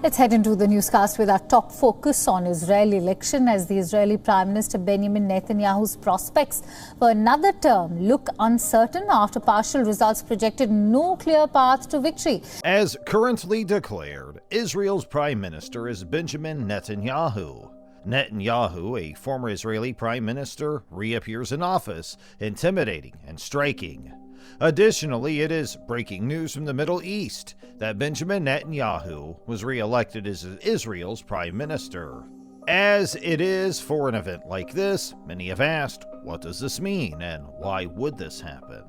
Let's head into the newscast with our top focus on Israeli election as the Israeli Prime Minister Benjamin Netanyahu's prospects for another term look uncertain after partial results projected no clear path to victory. As currently declared, Israel's Prime Minister is Benjamin Netanyahu. Netanyahu, a former Israeli Prime Minister, reappears in office, intimidating and striking. Additionally, it is breaking news from the Middle East that Benjamin Netanyahu was re-elected as Israel's Prime Minister. As it is for an event like this, many have asked, what does this mean and why would this happen?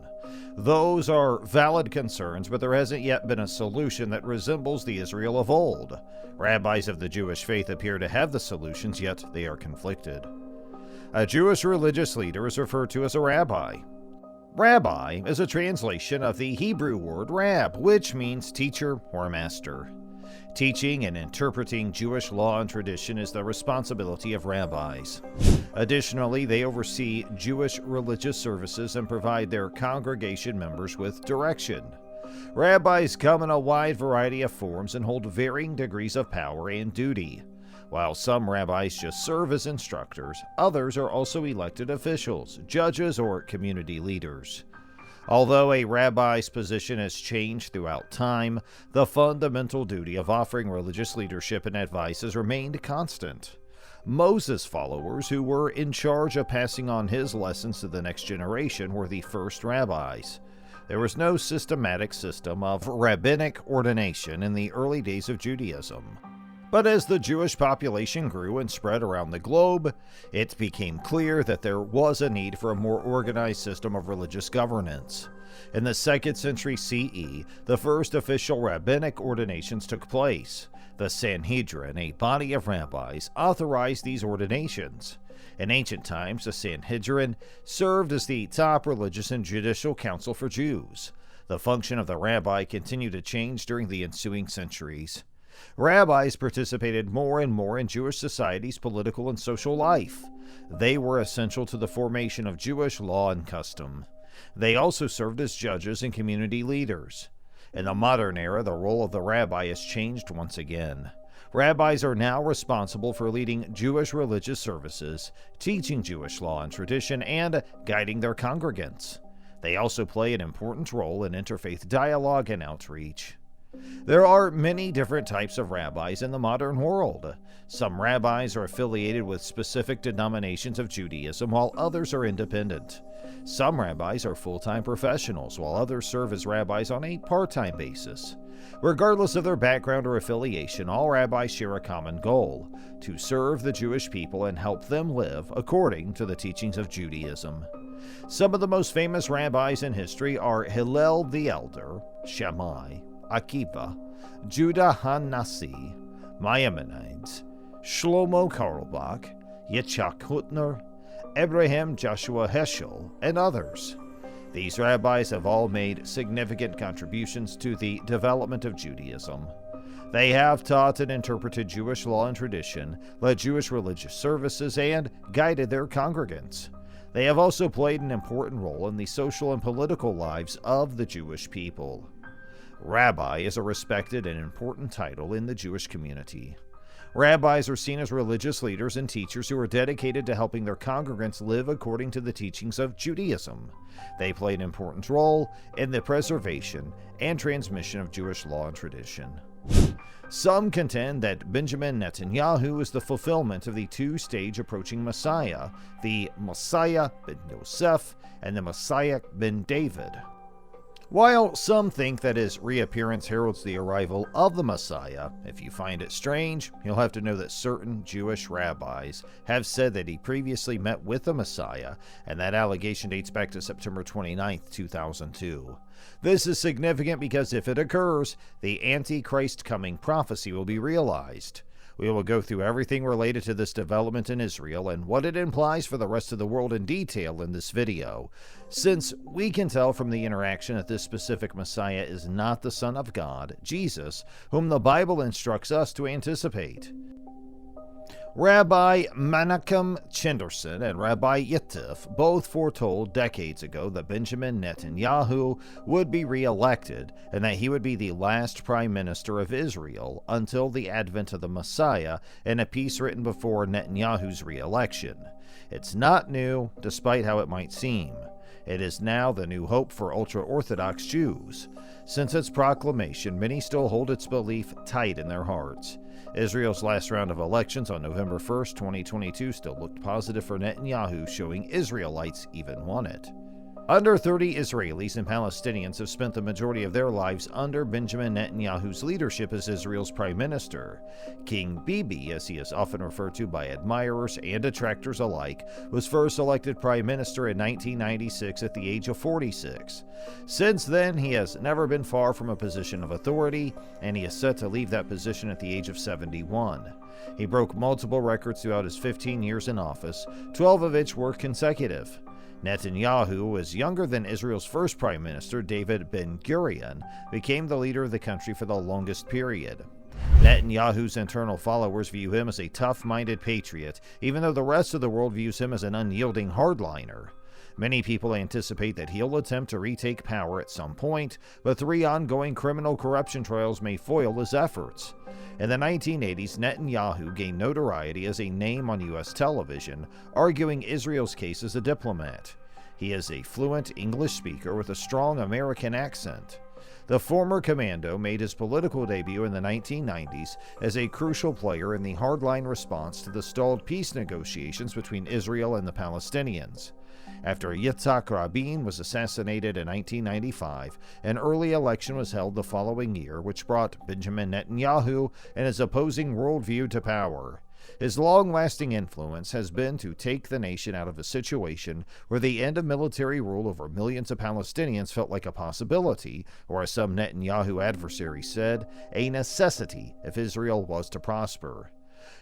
Those are valid concerns, but there hasn't yet been a solution that resembles the Israel of old. Rabbis of the Jewish faith appear to have the solutions, yet they are conflicted. A Jewish religious leader is referred to as a rabbi. Rabbi is a translation of the Hebrew word rab, which means teacher or master. Teaching and interpreting Jewish law and tradition is the responsibility of rabbis. Additionally, they oversee Jewish religious services and provide their congregation members with direction. Rabbis come in a wide variety of forms and hold varying degrees of power and duty. While some rabbis just serve as instructors, others are also elected officials, judges, or community leaders. Although a rabbi's position has changed throughout time, the fundamental duty of offering religious leadership and advice has remained constant. Moses' followers, who were in charge of passing on his lessons to the next generation, were the first rabbis. There was no systematic system of rabbinic ordination in the early days of Judaism. But as the Jewish population grew and spread around the globe, it became clear that there was a need for a more organized system of religious governance. In the 2nd century CE, the first official rabbinic ordinations took place. The Sanhedrin, a body of rabbis, authorized these ordinations. In ancient times, the Sanhedrin served as the top religious and judicial council for Jews. The function of the rabbi continued to change during the ensuing centuries. Rabbis participated more and more in Jewish society's political and social life. They were essential to the formation of Jewish law and custom. They also served as judges and community leaders. In the modern era, the role of the rabbi has changed once again. Rabbis are now responsible for leading Jewish religious services, teaching Jewish law and tradition, and guiding their congregants. They also play an important role in interfaith dialogue and outreach. There are many different types of rabbis in the modern world. Some rabbis are affiliated with specific denominations of Judaism, while others are independent. Some rabbis are full-time professionals, while others serve as rabbis on a part-time basis. Regardless of their background or affiliation, all rabbis share a common goal: to serve the Jewish people and help them live according to the teachings of Judaism. Some of the most famous rabbis in history are Hillel the Elder, Shammai, Akiva, Judah HaNasi, Maimonides, Shlomo Carlebach, Yitzhak Hutner, Abraham Joshua Heschel, and others. These rabbis have all made significant contributions to the development of Judaism. They have taught and interpreted Jewish law and tradition, led Jewish religious services, and guided their congregants. They have also played an important role in the social and political lives of the Jewish people. Rabbi is a respected and important title in the Jewish community. Rabbis are seen as religious leaders and teachers who are dedicated to helping their congregants live according to the teachings of Judaism. They play an important role in the preservation and transmission of Jewish law and tradition. Some contend that Benjamin Netanyahu is the fulfillment of the two-stage approaching Messiah, the Messiah ben Yosef and the Messiah ben David. While some think that his reappearance heralds the arrival of the Messiah, if you find it strange, you'll have to know that certain Jewish rabbis have said that he previously met with the Messiah, and that allegation dates back to September 29, 2002. This is significant because if it occurs, the Antichrist coming prophecy will be realized. We will go through everything related to this development in Israel and what it implies for the rest of the world in detail in this video, since we can tell from the interaction that this specific Messiah is not the Son of God, Jesus, whom the Bible instructs us to anticipate. Rabbi Menachem Chenderson and Rabbi Yittif both foretold decades ago that Benjamin Netanyahu would be re-elected and that he would be the last prime minister of Israel until the advent of the Messiah in a piece written before Netanyahu's re-election. It's not new, despite how it might seem. It is now the new hope for ultra-Orthodox Jews. Since its proclamation, many still hold its belief tight in their hearts. Israel's last round of elections on November 1st, 2022 still looked positive for Netanyahu, showing Israelites even won it. Under 30 Israelis and Palestinians have spent the majority of their lives under Benjamin Netanyahu's leadership as Israel's prime minister. King Bibi, as he is often referred to by admirers and detractors alike, was first elected prime minister in 1996 at the age of 46. Since then, he has never been far from a position of authority, and he is set to leave that position at the age of 71. He broke multiple records throughout his 15 years in office, 12 of which were consecutive. Netanyahu was younger than Israel's first prime minister, David Ben-Gurion, became the leader of the country for the longest period. Netanyahu's internal followers view him as a tough-minded patriot, even though the rest of the world views him as an unyielding hardliner. Many people anticipate that he'll attempt to retake power at some point, but 3 ongoing criminal corruption trials may foil his efforts. In the 1980s, Netanyahu gained notoriety as a name on U.S. television, arguing Israel's case as a diplomat. He is a fluent English speaker with a strong American accent. The former commando made his political debut in the 1990s as a crucial player in the hardline response to the stalled peace negotiations between Israel and the Palestinians. After Yitzhak Rabin was assassinated in 1995, an early election was held the following year, which brought Benjamin Netanyahu and his opposing worldview to power. His long-lasting influence has been to take the nation out of a situation where the end of military rule over millions of Palestinians felt like a possibility, or as some Netanyahu adversaries said, a necessity if Israel was to prosper.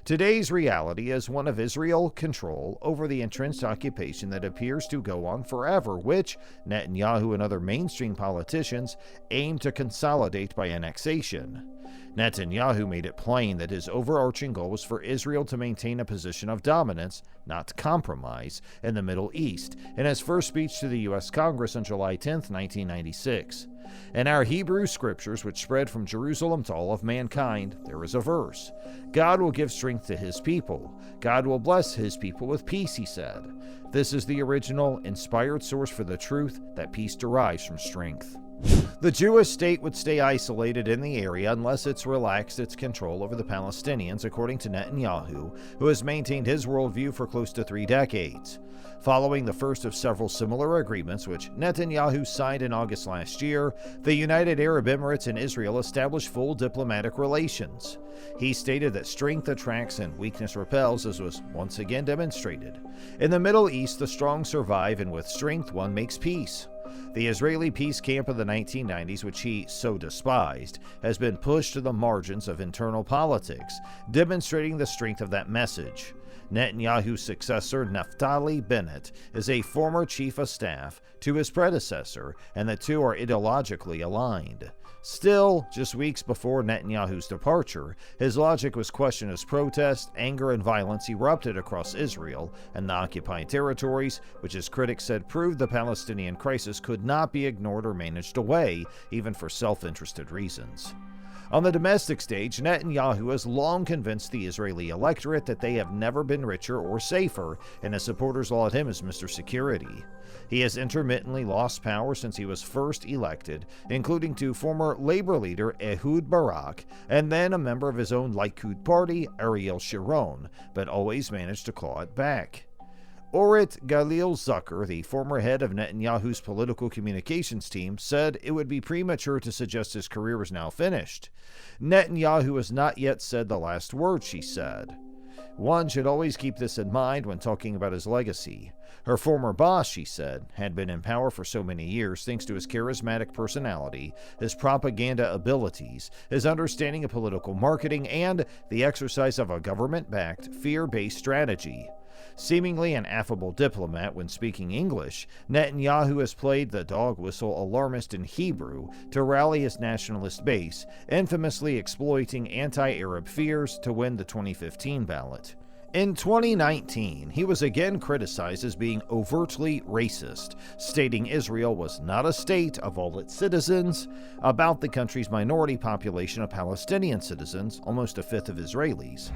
Today's reality is one of Israel control over the entrenched occupation that appears to go on forever, which Netanyahu and other mainstream politicians aim to consolidate by annexation. Netanyahu made it plain that his overarching goal was for Israel to maintain a position of dominance, not compromise, in the Middle East, in his first speech to the U.S. Congress on July 10, 1996. In our Hebrew scriptures, which spread from Jerusalem to all of mankind, there is a verse. God will give strength to his people. God will bless his people with peace, he said. This is the original, inspired source for the truth that peace derives from strength. The Jewish state would stay isolated in the area unless it's relaxed its control over the Palestinians, according to Netanyahu, who has maintained his worldview for close to 3 decades. Following the first of several similar agreements, which Netanyahu signed in August last year, the United Arab Emirates and Israel established full diplomatic relations. He stated that strength attracts and weakness repels, as was once again demonstrated. In the Middle East, the strong survive, and with strength one makes peace. The Israeli peace camp of the 1990s, which he so despised, has been pushed to the margins of internal politics, demonstrating the strength of that message. Netanyahu's successor, Naftali Bennett, is a former chief of staff to his predecessor, and the two are ideologically aligned. Still, just weeks before Netanyahu's departure, his logic was questioned as protest, anger, and violence erupted across Israel and the occupied territories, which his critics said proved the Palestinian crisis could not be ignored or managed away, even for self-interested reasons. On the domestic stage, Netanyahu has long convinced the Israeli electorate that they have never been richer or safer, and his supporters laud him as Mr. Security. He has intermittently lost power since he was first elected, including to former Labor leader Ehud Barak, and then a member of his own Likud party, Ariel Sharon, but always managed to claw it back. Orit Galil-Zucker, the former head of Netanyahu's political communications team, said it would be premature to suggest his career was now finished. Netanyahu has not yet said the last word, she said. One should always keep this in mind when talking about his legacy. Her former boss, she said, had been in power for so many years thanks to his charismatic personality, his propaganda abilities, his understanding of political marketing, and the exercise of a government-backed, fear-based strategy. Seemingly an affable diplomat when speaking English, Netanyahu has played the dog-whistle alarmist in Hebrew to rally his nationalist base, infamously exploiting anti-Arab fears to win the 2015 ballot. In 2019, he was again criticized as being overtly racist, stating Israel was not a state of all its citizens, about the country's minority population of Palestinian citizens, almost a fifth of Israelis.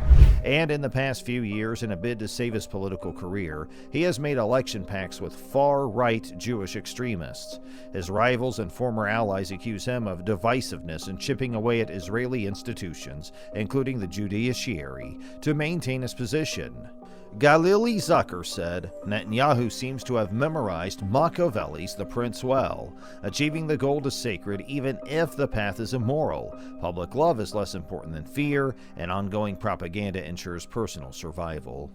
And in the past few years, in a bid to save his political career, he has made election pacts with far-right Jewish extremists. His rivals and former allies accuse him of divisiveness and chipping away at Israeli institutions, including the judiciary, to maintain his position. Galili Zucker said, Netanyahu seems to have memorized Machiavelli's The Prince well. Achieving the goal is sacred even if the path is immoral. Public love is less important than fear, and ongoing propaganda ensures personal survival.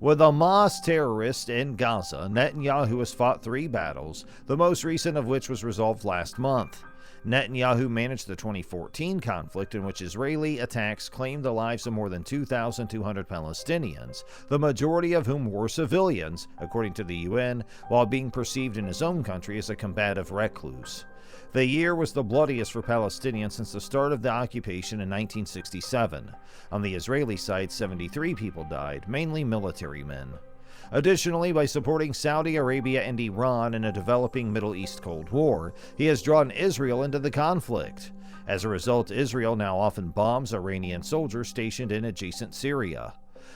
With Hamas terrorists in Gaza, Netanyahu has fought 3 battles, the most recent of which was resolved last month. Netanyahu managed the 2014 conflict in which Israeli attacks claimed the lives of more than 2,200 Palestinians, the majority of whom were civilians, according to the UN, while being perceived in his own country as a combative recluse. The year was the bloodiest for Palestinians since the start of the occupation in 1967. On the Israeli side, 73 people died, mainly military men. Additionally, by supporting Saudi Arabia and Iran in a developing Middle East Cold War, he has drawn Israel into the conflict. As a result, Israel now often bombs Iranian soldiers stationed in adjacent Syria.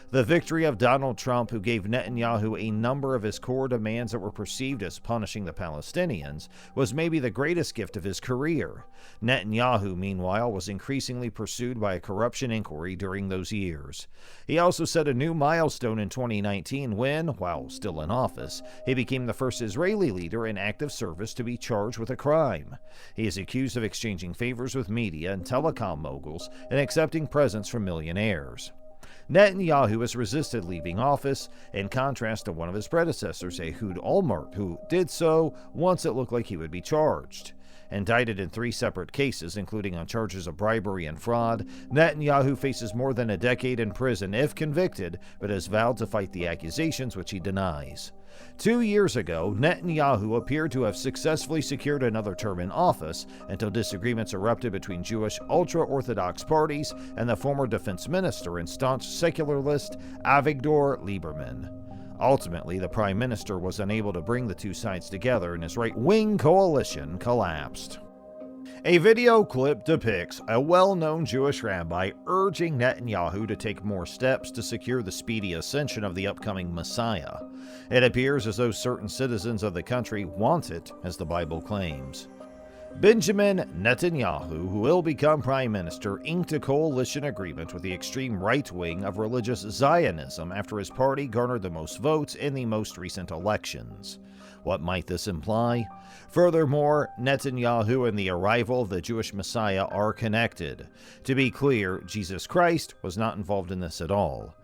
The victory of Donald Trump, who gave Netanyahu a number of his core demands that were perceived as punishing the Palestinians, was maybe the greatest gift of his career. Netanyahu, meanwhile, was increasingly pursued by a corruption inquiry during those years. He also set a new milestone in 2019 when, while still in office, he became the first Israeli leader in active service to be charged with a crime. He is accused of exchanging favors with media and telecom moguls and accepting presents from millionaires. Netanyahu has resisted leaving office, in contrast to one of his predecessors, Ehud Olmert, who did so once it looked like he would be charged. Indicted in 3 separate cases, including on charges of bribery and fraud, Netanyahu faces more than a decade in prison if convicted, but has vowed to fight the accusations, which he denies. 2 years ago, Netanyahu appeared to have successfully secured another term in office until disagreements erupted between Jewish ultra-Orthodox parties and the former defense minister and staunch secularist Avigdor Lieberman. Ultimately, the prime minister was unable to bring the two sides together and his right-wing coalition collapsed. A video clip depicts a well-known Jewish rabbi urging Netanyahu to take more steps to secure the speedy ascension of the upcoming Messiah. It appears as though certain citizens of the country want it, as the Bible claims. Benjamin Netanyahu, who will become prime minister, inked a coalition agreement with the extreme right wing of religious Zionism after his party garnered the most votes in the most recent elections. What might this imply? Furthermore, Netanyahu and the arrival of the Jewish Messiah are connected. To be clear, Jesus Christ was not involved in this at all.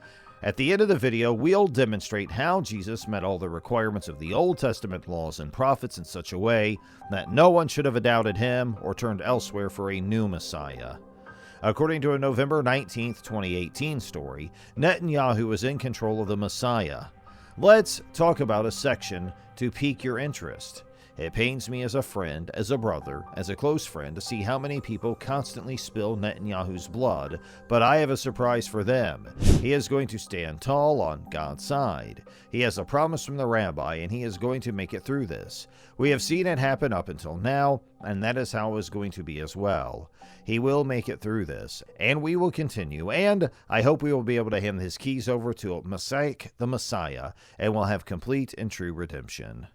At the end of the video, we'll demonstrate how Jesus met all the requirements of the Old Testament laws and prophets in such a way that no one should have doubted him or turned elsewhere for a new Messiah. According to a November 19, 2018 story, Netanyahu is in control of the Messiah. Let's talk about a section to pique your interest. It pains me as a friend, as a brother, as a close friend to see how many people constantly spill Netanyahu's blood, but I have a surprise for them. He is going to stand tall on God's side. He has a promise from the Rabbi, and he is going to make it through this. We have seen it happen up until now, and that is how it is going to be as well. He will make it through this, and we will continue, and I hope we will be able to hand his keys over to Messiah, the Messiah, and will have complete and true redemption.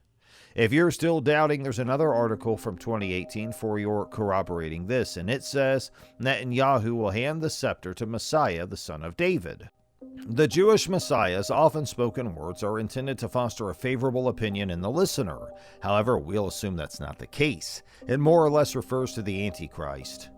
If you're still doubting, there's another article from 2018 for your corroborating this, and it says, Netanyahu will hand the scepter to Messiah, the son of David. The Jewish Messiah's often spoken words are intended to foster a favorable opinion in the listener. However, we'll assume that's not the case. It more or less refers to the Antichrist.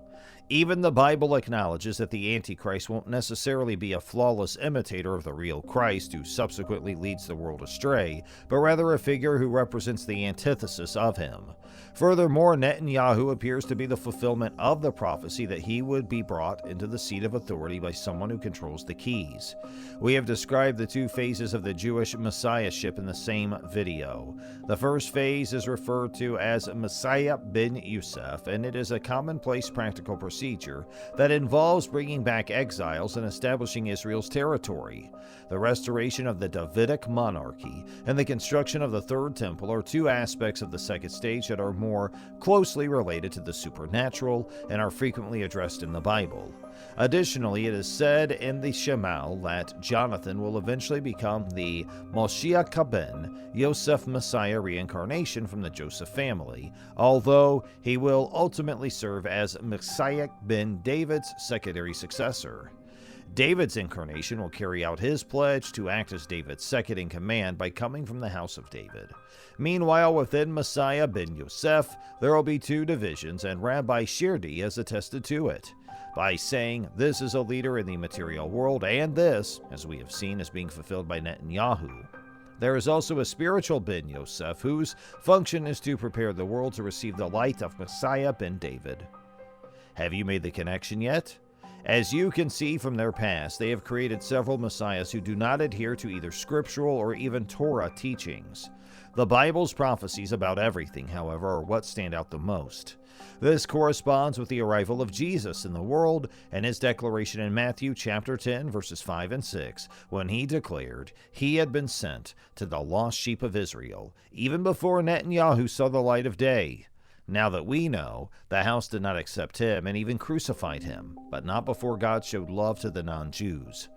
Even the Bible acknowledges that the Antichrist won't necessarily be a flawless imitator of the real Christ who subsequently leads the world astray, but rather a figure who represents the antithesis of him. Furthermore, Netanyahu appears to be the fulfillment of the prophecy that he would be brought into the seat of authority by someone who controls the keys. We have described the 2 phases of the Jewish messiahship in the same video. The first phase is referred to as Messiah ben Yosef, and it is a commonplace practical procedure procedure that involves bringing back exiles and establishing Israel's territory. The restoration of the Davidic monarchy and the construction of the Third Temple are two aspects of the second stage that are more closely related to the supernatural and are frequently addressed in the Bible. Additionally, it is said in the Shema that Jonathan will eventually become the Moshiach ben Yosef Messiah reincarnation from the Joseph family, although he will ultimately serve as Messiah ben David's secondary successor. David's incarnation will carry out his pledge to act as David's second in command by coming from the house of David. Meanwhile, within Messiah ben Yosef, there will be two divisions, and Rabbi Shirdi has attested to it by saying this is a leader in the material world, and this, as we have seen, is being fulfilled by Netanyahu. There is also a spiritual ben Yosef, whose function is to prepare the world to receive the light of Messiah ben David. Have you made the connection yet? As you can see from their past, they have created several messiahs who do not adhere to either scriptural or even Torah teachings. The Bible's prophecies about everything, however, are what stand out the most. This corresponds with the arrival of Jesus in the world and his declaration in Matthew chapter 10, verses 5 and 6, when he declared he had been sent to the lost sheep of Israel, even before Netanyahu saw the light of day. Now that we know, the house did not accept him and even crucified him, but not before God showed love to the non-Jews.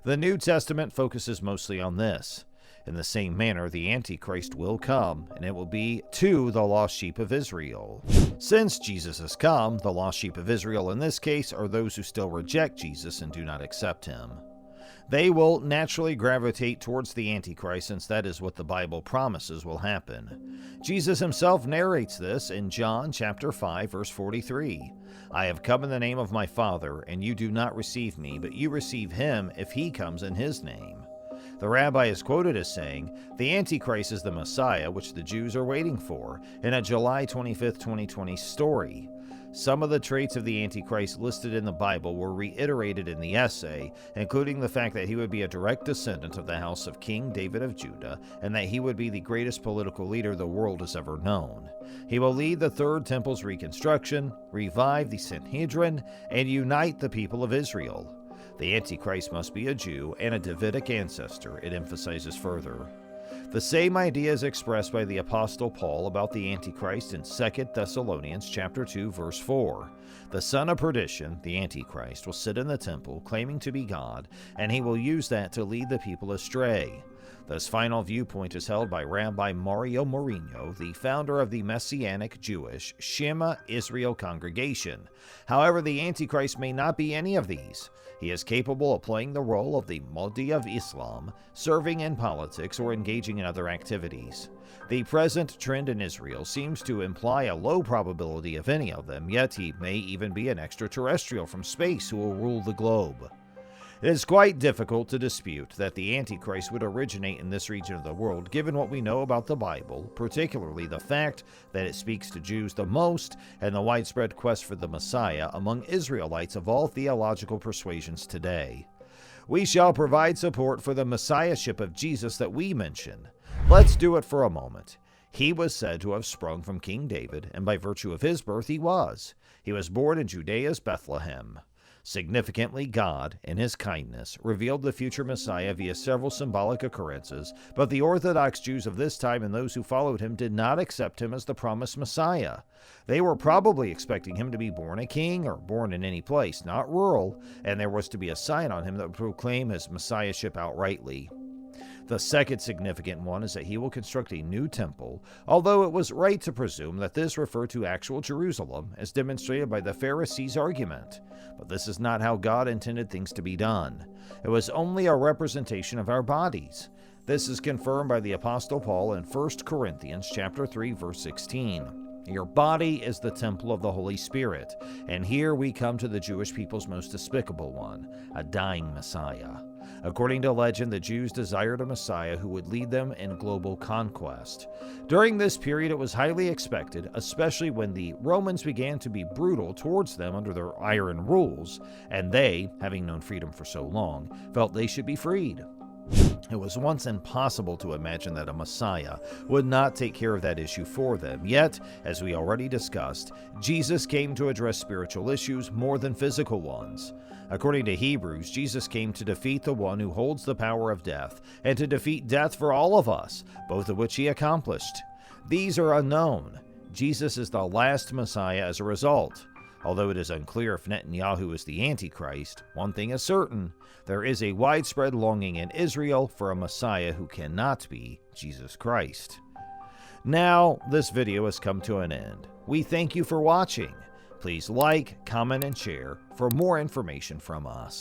The New Testament focuses mostly on this. In the same manner, the Antichrist will come, and it will be to the lost sheep of Israel. Since Jesus has come, the lost sheep of Israel in this case are those who still reject Jesus and do not accept him. They will naturally gravitate towards the Antichrist, since that is what the Bible promises will happen. Jesus himself narrates this in John chapter 5, verse 43. I have come in the name of my Father, and you do not receive me, but you receive him if he comes in his name. The Rabbi is quoted as saying, the Antichrist is the Messiah which the Jews are waiting for, in a July 25, 2020 story. Some of the traits of the Antichrist listed in the Bible were reiterated in the essay, including the fact that he would be a direct descendant of the house of King David of Judah, and that he would be the greatest political leader the world has ever known. He will lead the Third Temple's reconstruction, revive the Sanhedrin, and unite the people of Israel. The Antichrist must be a Jew and a Davidic ancestor, it emphasizes further. The same idea is expressed by the Apostle Paul about the Antichrist in 2 Thessalonians chapter 2, verse 4. The son of perdition, the Antichrist, will sit in the temple, claiming to be God, and he will use that to lead the people astray. This final viewpoint is held by Rabbi Mario Mourinho, the founder of the Messianic Jewish Shema Israel congregation. However, the Antichrist may not be any of these. He is capable of playing the role of the Mahdi of Islam, serving in politics, or engaging in other activities. The present trend in Israel seems to imply a low probability of any of them, yet he may even be an extraterrestrial from space who will rule the globe. It is quite difficult to dispute that the Antichrist would originate in this region of the world, given what we know about the Bible, particularly the fact that it speaks to Jews the most and the widespread quest for the Messiah among Israelites of all theological persuasions today. We shall provide support for the Messiahship of Jesus that we mention. Let's do it for a moment. He was said to have sprung from King David, and by virtue of his birth he was. He was born in Judea's Bethlehem. Significantly, God, in his kindness, revealed the future Messiah via several symbolic occurrences, but the Orthodox Jews of this time and those who followed him did not accept him as the promised Messiah. They were probably expecting him to be born a king or born in any place, not rural, and there was to be a sign on him that would proclaim his messiahship outrightly. The second significant one is that he will construct a new temple, although it was right to presume that this referred to actual Jerusalem, as demonstrated by the Pharisees' argument. But this is not how God intended things to be done. It was only a representation of our bodies. This is confirmed by the Apostle Paul in 1 Corinthians chapter 3, verse 16. Your body is the temple of the Holy Spirit, and here we come to the Jewish people's most despicable one, a dying Messiah. According to legend, the Jews desired a Messiah who would lead them in global conquest. During this period, it was highly expected, especially when the Romans began to be brutal towards them under their iron rules, and they, having known freedom for so long, felt they should be freed. It was once impossible to imagine that a Messiah would not take care of that issue for them. Yet, as we already discussed, Jesus came to address spiritual issues more than physical ones. According to Hebrews, Jesus came to defeat the one who holds the power of death, and to defeat death for all of us, both of which he accomplished. These are unknown. Jesus is the last Messiah as a result. Although it is unclear if Netanyahu is the Antichrist, one thing is certain: there is a widespread longing in Israel for a Messiah who cannot be Jesus Christ. Now, this video has come to an end. We thank you for watching. Please like, comment, and share for more information from us.